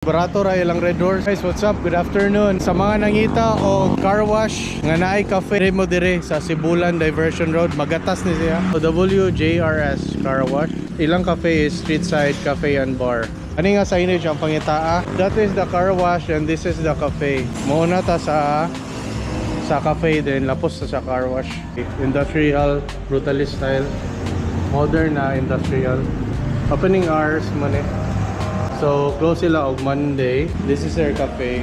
Barato ra ilang Red Doors. Guys, what's up? Good afternoon. Sa mga nangita o car wash nga naay cafe mo dire sa Sibulan Diversion Road, magatas ni siya. WJRS Car Wash. Ilang cafe is street side cafe and bar. Ani nga signage ang pangitaa? That is the car wash and this is the cafe. Mauna ta sa cafe din, lapos sa car wash. Industrial, brutalist style. Modern na industrial. Opening hours man eh. So, close sila og Monday. This is their cafe.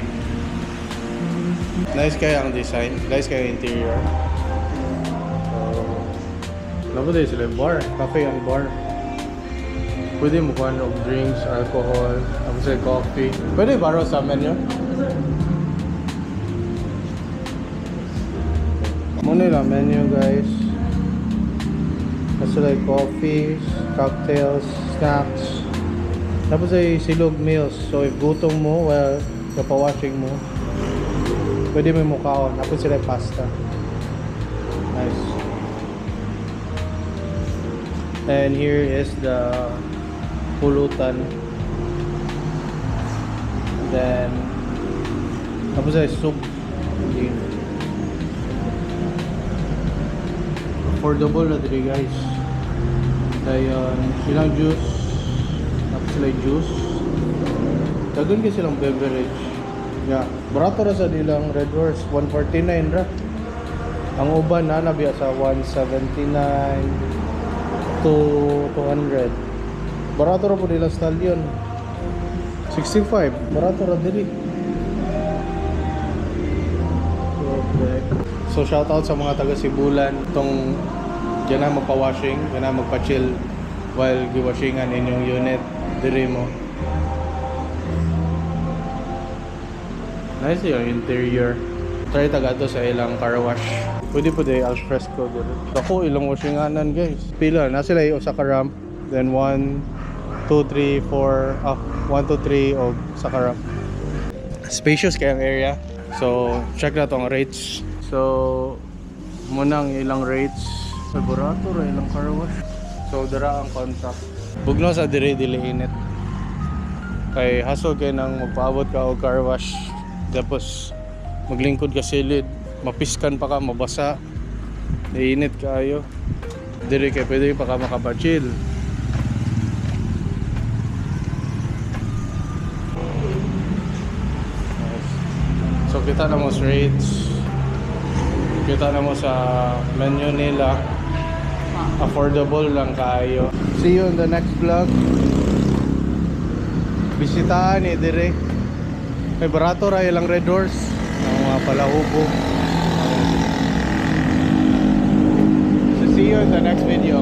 Nice kaya ang design. Nice kaya ang interior. So, nabuday sila bar. Cafe and bar. Pwede mo kuhan og drinks, alcohol, ako sa coffee. Pwede baro sa menu. Muna lang menu guys. Kasi like coffees, cocktails, snacks. Tapos ay silog meals. So if gutom mo, well, kapawashing mo, pwede mo mukhaon. Tapos sila pasta. Nice. And here is the pulutan. Then tapos ay soup. Affordable na dito guys. Dayon silang juice. Sila juice. Dagan kasi silang beverage. Yeah. Barato ra sa nilang Red Horse. 149 ra. Ang uban na nabiya sa 179 to 200. Barato ra po nilang stallion. 65. Barato ra diri. Okay. So shout out sa mga taga Sibulan. Itong dyan na magpa-washing, dyan na magpa-chill while giwashingan inyong unit. Dire mo. Nice yung interior. Try tagato sa ilang car wash. Pwede po din al fresco dito. Ako ilang washinganan guys. Pila na sila yung sa ramp. Then 1, 2, 3, 4 1, 2, 3 og sa ramp. Spacious kayang area. So check na tong rates. So munang ilang rates. Sa Barato ra ilang car wash. So dara ang contract. Bugno sa dili init. Kay hassle kay nang magpaabot ka og car wash. Tapos maglingkod ka silid, mapiskan pa ka, mabasa. Init kaayo. Dili kay pwede pa ka makapa-chill. So kita na mo sa rates. Kita na mo sa menu nila. Affordable lang kaayo. See you in the next vlog. Bisitahan ni dire. May barato ra ilang Red Doors. Ang mga palahubo. So see you in the next video.